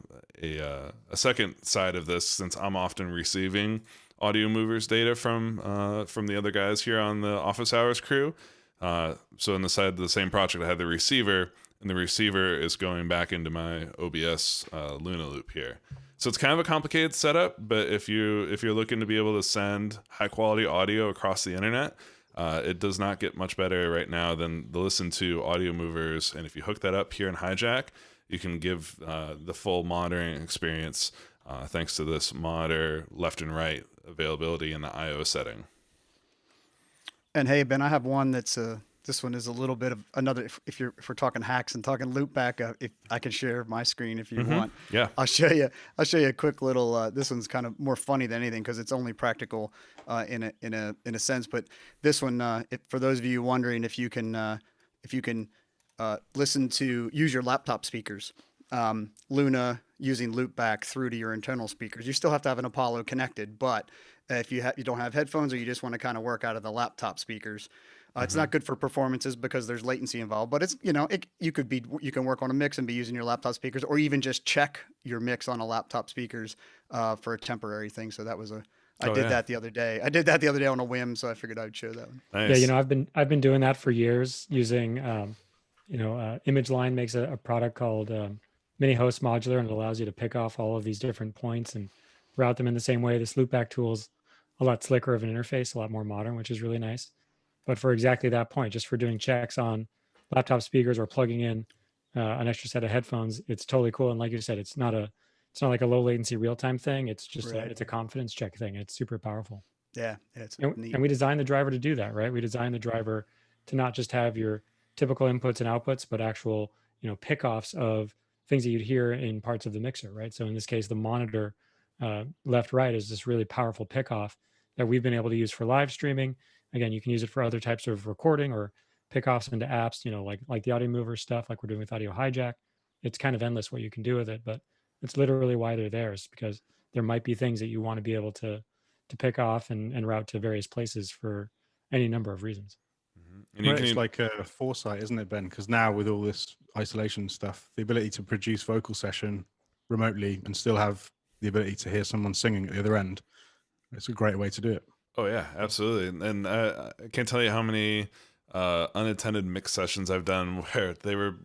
A: second side of this, since I'm often receiving Audio Movers data from the other guys here on the Office Hours crew. So in the side of the same project, I had the receiver, and the receiver is going back into my OBS Luna Loop here. So it's kind of a complicated setup, but if you're looking to be able to send high quality audio across the internet, it does not get much better right now than the listen to Audio Movers. And if you hook that up here in Hijack, you can give the full monitoring experience thanks to this monitor left and right availability in the IO setting.
E: And hey, Ben, I have one that's this one is a little bit of another. If we're talking hacks and talking loopback, if I can share my screen if you want,
A: yeah,
E: I'll show you a quick little. This one's kind of more funny than anything because it's only practical in a sense. But this one, for those of you wondering if you can listen to use your laptop speakers, Luna using loopback through to your internal speakers. You still have to have an Apollo connected, but if you don't have headphones, or you just want to kind of work out of the laptop speakers. It's not good for performances because there's latency involved, but it's, you can work on a mix and be using your laptop speakers, or even just check your mix on a laptop speakers for a temporary thing. So that was I did that the other day. I did that the other day on a whim, so I figured I would show that one.
A: Nice.
D: Yeah, I've been doing that for years using, ImageLine makes a product called Mini Host Modular, and it allows you to pick off all of these different points and route them in the same way. This loopback tool's a lot slicker of an interface, a lot more modern, which is really nice. But for exactly that point, just for doing checks on laptop speakers or plugging in an extra set of headphones, it's totally cool. And like you said, it's not like a low latency real time thing. It's just
E: Right.
D: it's a confidence check thing. It's super powerful.
E: Yeah, it's neat.
D: And we designed the driver to do that, right? We designed the driver to not just have your typical inputs and outputs, but actual pickoffs of things that you'd hear in parts of the mixer, right? So in this case, the monitor left right is this really powerful pickoff that we've been able to use for live streaming. Again, you can use it for other types of recording or pickoffs into apps, like the Audio Mover stuff, like we're doing with Audio Hijack. It's kind of endless what you can do with it, but it's literally why they're there, is because there might be things that you want to be able to pick off and route to various places for any number of reasons.
A: And
C: It's like a foresight, isn't it, Ben? Because now with all this isolation stuff, the ability to produce vocal session remotely and still have the ability to hear someone singing at the other end, it's a great way to do it.
A: Oh yeah, absolutely. And I can't tell you how many unattended mix sessions I've done where they were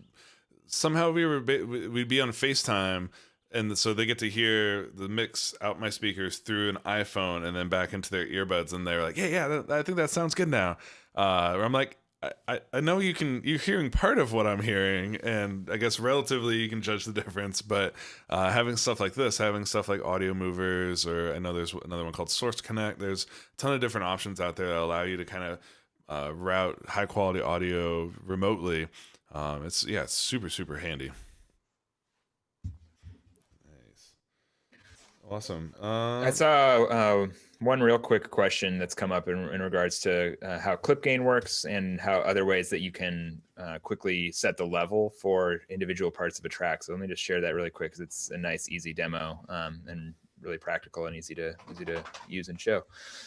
A: somehow we'd be on FaceTime, and so they get to hear the mix out my speakers through an iPhone and then back into their earbuds, and they're like, yeah, I think that sounds good now. Or I'm like, I know you're hearing part of what I'm hearing, and I guess relatively you can judge the difference, but having stuff like this, having stuff like Audio Movers, or I know there's another one called Source Connect, there's a ton of different options out there that allow you to kind of route high quality audio remotely. It's super, super handy. Nice. Awesome.
B: I saw one real quick question that's come up in regards to how clip gain works and how other ways that you can quickly set the level for individual parts of a track. So let me just share that really quick because it's a nice, easy demo and really practical and easy to use and show.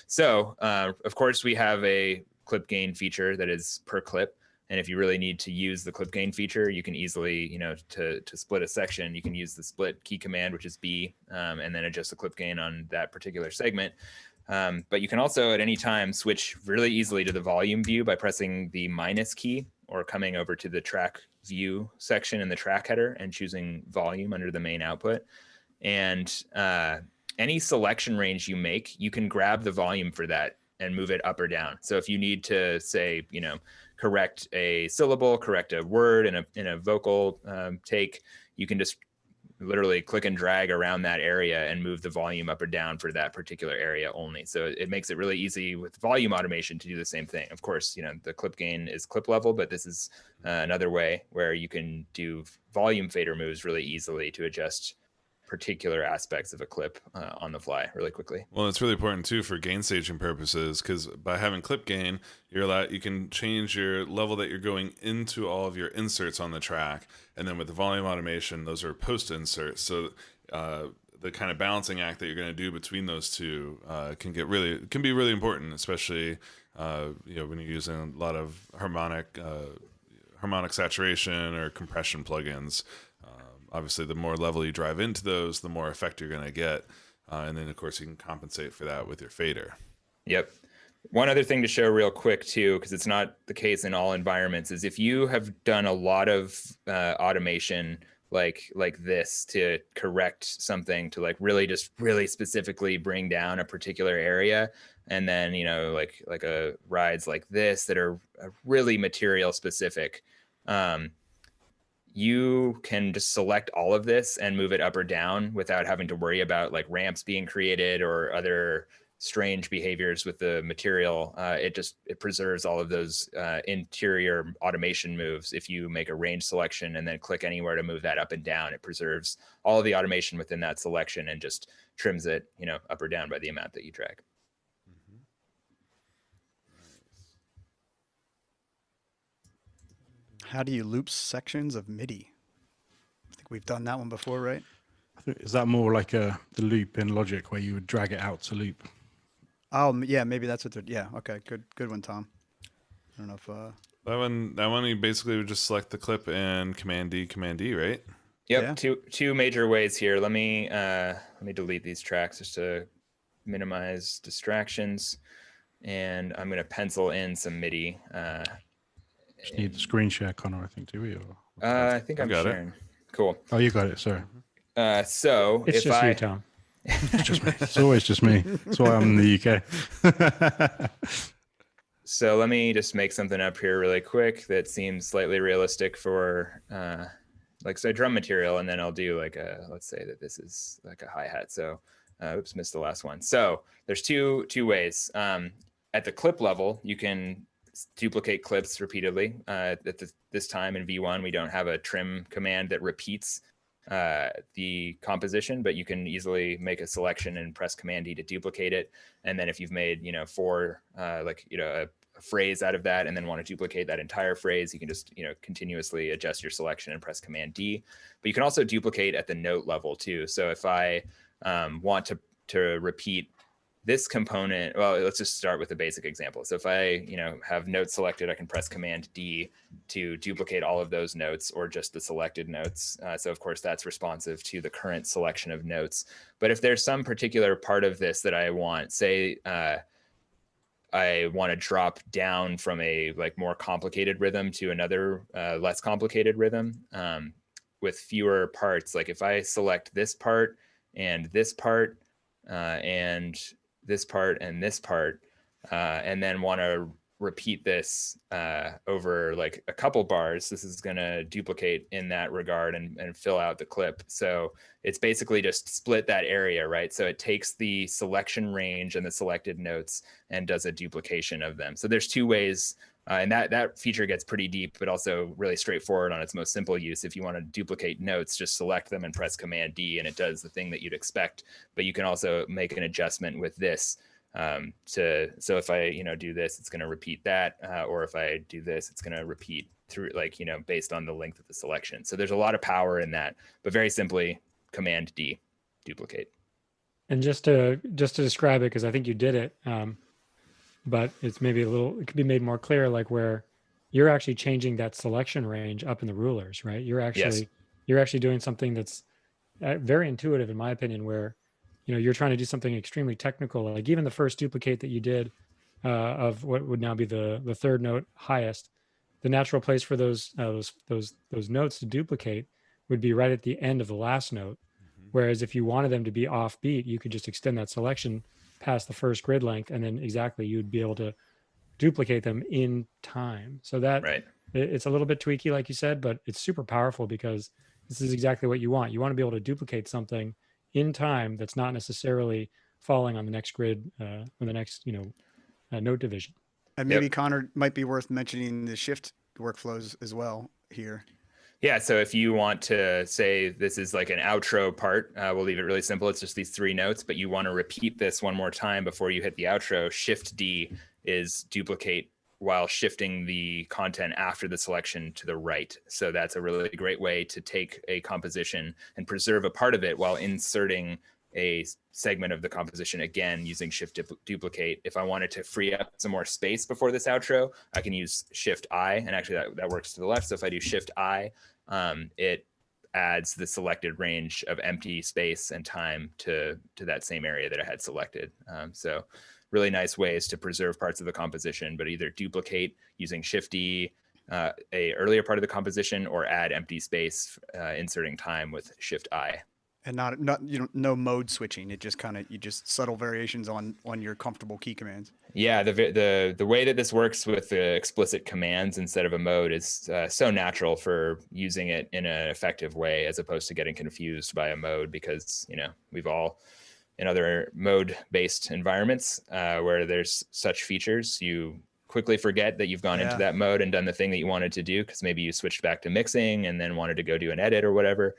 B: So of course we have a clip gain feature that is per clip. And if you really need to use the clip gain feature, you can easily, to split a section, you can use the split key command, which is B, and then adjust the clip gain on that particular segment. But you can also at any time switch really easily to the volume view by pressing the minus key or coming over to the track view section in the track header and choosing volume under the main output. And any selection range you make, you can grab the volume for that and move it up or down. So if you need to say, correct a syllable, correct a word in a vocal take, you can just literally click and drag around that area and move the volume up or down for that particular area only. So it makes it really easy with volume automation to do the same thing. Of course, the clip gain is clip level, but this is another way where you can do volume fader moves really easily to adjust particular aspects of a clip on the fly really quickly.
A: Well, it's really important too for gain staging purposes, because by having clip gain, you can change your level that you're going into all of your inserts on the track, and then with the volume automation, those are post inserts. So the kind of balancing act that you're going to do between those two can be really important, especially when you're using a lot of harmonic saturation or compression plugins. Obviously, the more level you drive into those, the more effect you're going to get. And then, of course, you can compensate for that with your fader.
B: Yep. One other thing to show real quick, too, because it's not the case in all environments, is if you have done a lot of automation like this to correct something, to really specifically bring down a particular area, and then, like a rides like this that are really material specific, you can just select all of this and move it up or down without having to worry about like ramps being created or other strange behaviors with the material. It preserves all of those interior automation moves. If you make a range selection and then click anywhere to move that up and down, it preserves all of the automation within that selection and just trims it, up or down by the amount that you drag.
E: How do you loop sections of MIDI? I think we've done that one before, right?
C: Is that more like the loop in Logic where you would drag it out to loop?
E: Oh, yeah, maybe that's what they're. Yeah, okay, good one, Tom. I don't know if
A: that one you basically would just select the clip and Command D, right?
B: Yep. Yeah. Two major ways here. Let me delete these tracks just to minimize distractions, and I'm going to pencil in some MIDI.
C: Just need the screen share, Connor, I think, do we?
B: I think I'm sharing. It. Cool.
C: Oh, you got it. Sorry.
B: So
D: it's just you, Tom.
C: It's just me. It's always just me. That's why I'm in the UK.
B: So let me just make something up here really quick that seems slightly realistic for drum material, and then I'll do let's say that this is like a hi-hat. So oops, missed the last one. So there's two ways. At the clip level, you can duplicate clips repeatedly. At this time in V1, we don't have a trim command that repeats the composition, but you can easily make a selection and press Command D to duplicate it. And then if you've made, a phrase out of that and then want to duplicate that entire phrase, you can just, continuously adjust your selection and press Command D. But you can also duplicate at the note level too. So if I want to repeat this component, well, let's just start with a basic example. So if I, have notes selected, I can press Command D to duplicate all of those notes or just the selected notes. So of course that's responsive to the current selection of notes. But if there's some particular part of this that I want, say, I want to drop down from a more complicated rhythm to another less complicated rhythm with fewer parts. Like if I select this part and this part and this part and this part, and then want to repeat this over like a couple bars, this is going to duplicate in that regard and fill out the clip. So it's basically just split that area, right? So it takes the selection range and the selected notes and does a duplication of them. So there's two ways, and that feature gets pretty deep, but also really straightforward on its most simple use. If you want to duplicate notes, just select them and press Command D, and it does the thing that you'd expect. But you can also make an adjustment with this. So if I do this, it's going to repeat that, or if I do this, it's going to repeat through, like, based on the length of the selection. So there's a lot of power in that, but very simply Command D, duplicate.
D: And just to describe it, because I think you did it, but it's maybe it could be made more clear, like where you're actually changing that selection range up in the rulers, right? You're actually doing something that's very intuitive, in my opinion, where you're trying to do something extremely technical. Like even the first duplicate that you did of what would now be the third note highest, the natural place for those notes to duplicate would be right at the end of the last note. Whereas if you wanted them to be offbeat, you could just extend that selection past the first grid length, and then exactly you'd be able to duplicate them in time. So that it's a little bit tweaky, like you said, but it's super powerful because this is exactly what you want. You want to be able to duplicate something in time that's not necessarily falling on the next grid or the next note division.
E: And maybe Connor, might be worth mentioning the shift workflows as well here.
B: Yeah, so if you want to say this is like an outro part, we'll leave it really simple. It's just these 3 notes, but you want to repeat this one more time before you hit the outro. Shift D is duplicate while shifting the content after the selection to the right. So that's a really great way to take a composition and preserve a part of it while inserting a segment of the composition again using Shift Duplicate. If I wanted to free up some more space before this outro, I can use Shift I, and actually that works to the left. So if I do Shift I, it adds the selected range of empty space and time to that same area that I had selected. So really nice ways to preserve parts of the composition, but either duplicate using Shift D, a earlier part of the composition, or add empty space, inserting time with Shift I.
E: And not no mode switching. It just you just subtle variations on your comfortable key commands.
B: Yeah, the way that this works with the explicit commands instead of a mode is so natural for using it in an effective way, as opposed to getting confused by a mode, because we've all, in other mode-based environments where there's such features, you quickly forget that you've gone into that mode and done the thing that you wanted to do, because maybe you switched back to mixing and then wanted to go do an edit or whatever.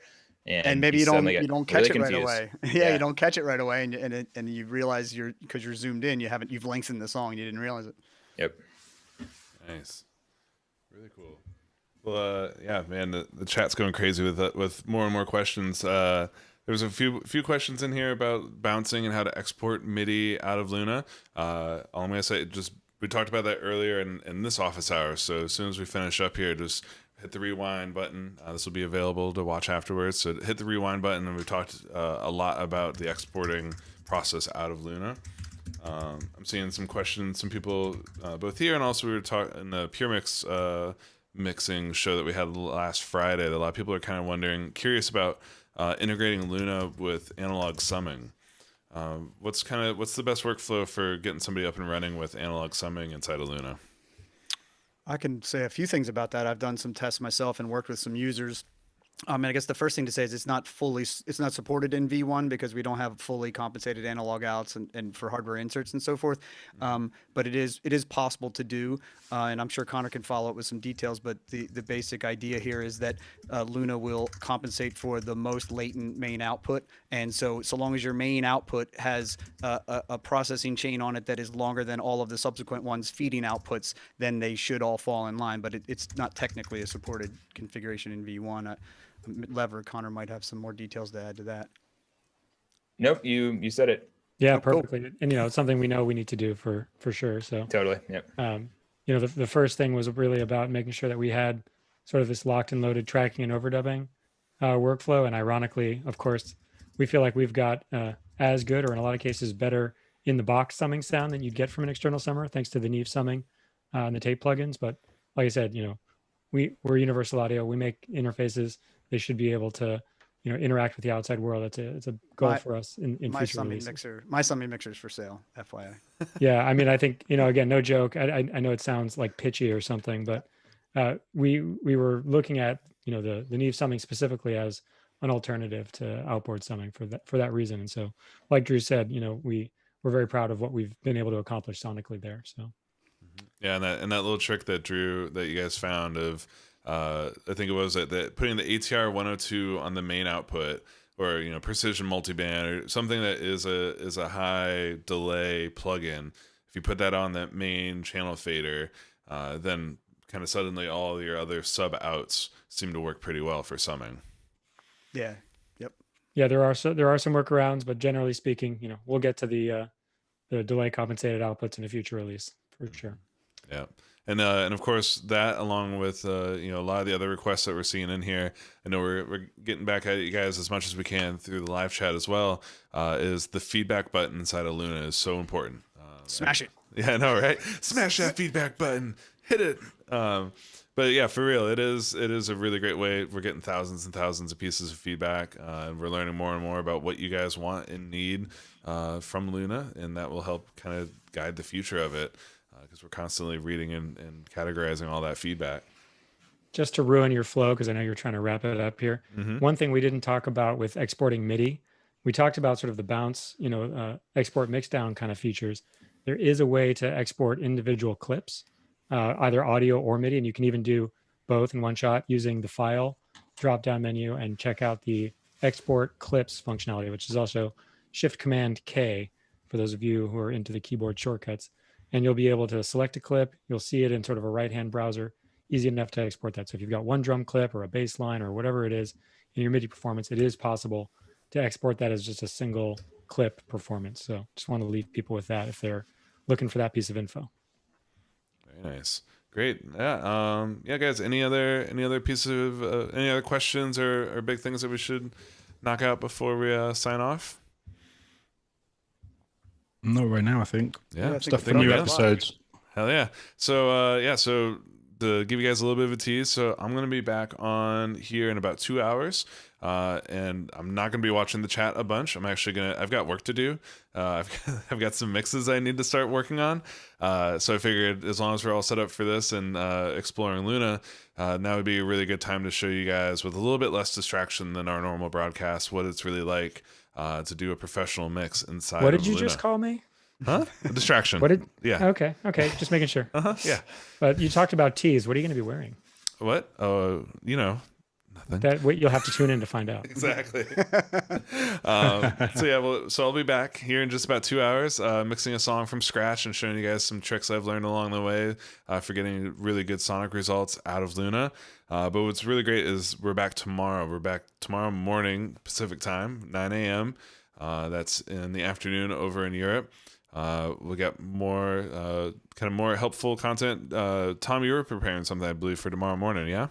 E: And maybe you don't catch it right away.
B: Yeah,
E: you don't catch it right away, and you realize because you're zoomed in, you've lengthened the song, you didn't realize it.
B: Yep.
A: Nice. Really cool. Well, yeah, man, the chat's going crazy with more and more questions. There's a few questions in here about bouncing and how to export MIDI out of Luna. All I'm gonna say, we talked about that earlier in this office hour. So as soon as we finish up here, just hit the rewind button. This will be available to watch afterwards. So hit the rewind button, and we've talked a lot about the exporting process out of Luna. I'm seeing some questions, some people both here and also we were talking in the Pure Mix mixing show that we had last Friday. That a lot of people are kind of curious about integrating Luna with analog summing. What's the best workflow for getting somebody up and running with analog summing inside of Luna?
E: I can say a few things about that. I've done some tests myself and worked with some users. And I guess the first thing to say is it's not supported in V1 because we don't have fully compensated analog outs and for hardware inserts and so forth. But it is possible to do, and I'm sure Connor can follow up with some details. But the basic idea here is that Luna will compensate for the most latent main output, and so long as your main output has a processing chain on it that is longer than all of the subsequent ones feeding outputs, then they should all fall in line. But it's not technically a supported configuration in V1. Lever, Connor might have some more details to add to that.
B: Nope, you said it.
D: Yeah, perfectly. Cool. And it's something we know we need to do for sure. So
B: totally. Yep.
D: The first thing was really about making sure that we had sort of this locked and loaded tracking and overdubbing workflow. And ironically, of course, we feel like we've got as good, or in a lot of cases better, in the box summing sound than you'd get from an external summer, thanks to the Neve summing and the tape plugins. But like I said, we're Universal Audio. We make interfaces. They should be able to, interact with the outside world. It's a goal
E: My-
D: for us in
E: My
D: future
E: summing
D: releases.
E: mixer is for sale, FYI.
D: Yeah, I mean, I think, again, no joke. I know it sounds like pitchy or something, but we were looking at the Neve summing specifically as an alternative to outboard summing for that reason. And so, like Drew said, we're very proud of what we've been able to accomplish sonically there. So
A: Yeah, and that little trick that you guys found of I think it was that putting the ATR 102 on the main output, or precision multiband, or something that is a high delay plugin. If you put that on that main channel fader, then kind of suddenly all your other sub outs seem to work pretty well for summing.
E: Yeah. Yep.
D: yeah, there are some workarounds, but generally speaking, we'll get to the delay compensated outputs in a future release for sure.
A: Yeah. And of course that, along with a lot of the other requests that we're seeing in here, I know we're getting back at you guys as much as we can through the live chat as well. Is the feedback button inside of Luna is so important.
E: Smash it.
A: Yeah, I know, right? Smash that feedback button, hit it. But yeah, for real, it is a really great way. We're getting thousands and thousands of pieces of feedback, and we're learning more and more about what you guys want and need from Luna, and that will help kind of guide the future of it, because we're constantly reading and categorizing all that feedback.
D: Just to ruin your flow, because I know you're trying to wrap it up here. One thing we didn't talk about with exporting MIDI, we talked about sort of the bounce, export mixdown kind of features. There is a way to export individual clips, either audio or MIDI, and you can even do both in one shot using the file drop-down menu and check out the export clips functionality, which is also Shift Command K for those of you who are into the keyboard shortcuts. And you'll be able to select a clip. You'll see it in sort of a right-hand browser, easy enough to export that. So if you've got one drum clip or a bass line or whatever it is in your MIDI performance, it is possible to export that as just a single clip performance. So just want to leave people with that if they're looking for that piece of info.
A: Very nice. Great. Yeah. Yeah, guys, any other pieces of any other questions or big things that we should knock out before we sign off?
C: Not right now, I think.
A: Yeah.
E: I think
C: Stuff
E: we're
C: for new
E: good.
C: episodes.
A: Hell yeah. So to give you guys a little bit of a tease, so I'm going to be back on here in about 2 hours, and I'm not going to be watching the chat a bunch. I've got work to do. I've got some mixes I need to start working on. So I figured as long as we're all set up for this and exploring Luna, now would be a really good time to show you guys with a little bit less distraction than our normal broadcast what it's really like to do a professional mix inside
D: What
A: of
D: did you
A: Luna.
D: just call me?
A: Huh? A distraction.
D: What did?
A: Yeah.
D: Okay. Just making sure.
A: Yeah.
D: But you talked about tees. What are you going to be wearing?
A: What? Nothing.
D: You'll have to tune in to find out.
A: Exactly. So I'll be back here in just about 2 hours, mixing a song from scratch and showing you guys some tricks I've learned along the way for getting really good sonic results out of Luna. But what's really great is we're back tomorrow. We're back tomorrow morning Pacific time, 9 a.m. That's in the afternoon over in Europe. We got more more helpful content. Tom, you were preparing something, I believe, for tomorrow morning. Yeah.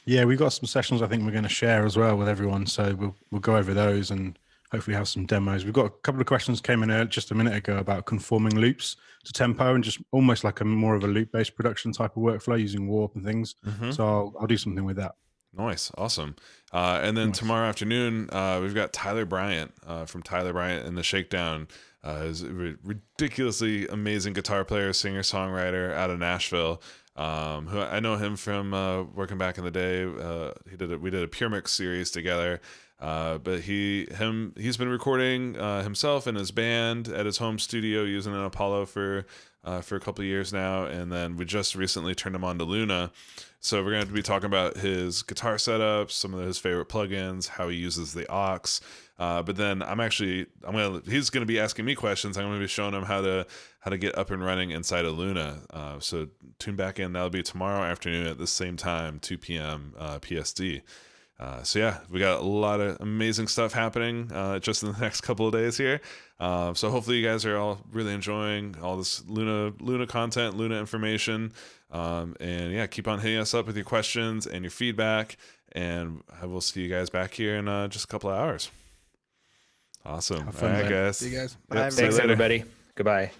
C: Yeah, we've got some sessions I think we're going to share as well with everyone. So we'll go over those and hopefully have some demos. We've got a couple of questions came in just a minute ago about conforming loops to tempo and just almost like more of a loop-based production type of workflow using warp and things. So I'll do something with that.
A: Nice. Awesome. And then tomorrow afternoon, we've got Tyler Bryant from Tyler Bryant and the Shakedown. Is a ridiculously amazing guitar player, singer, songwriter out of Nashville. Who I know him from working back in the day. We did a Pure Mix series together. But he's been recording himself and his band at his home studio using an Apollo for a couple of years now, and then we just recently turned him on to Luna. So we're going to be talking about his guitar setups, some of his favorite plugins, how he uses the aux. But then he's going to be asking me questions. I'm going to be showing him how to get up and running inside of Luna. So tune back in. That'll be tomorrow afternoon at the same time, 2 p.m. PSD. So yeah, we got a lot of amazing stuff happening just in the next couple of days here. So hopefully you guys are all really enjoying all this Luna content, Luna information. And yeah, keep on hitting us up with your questions and your feedback. And I will see you guys back here in just a couple of hours. Awesome.
C: Have fun,
A: all right,
C: man.
A: guys.
C: See you guys.
E: Bye,
A: See you
B: Thanks,
A: later.
B: everybody. Goodbye.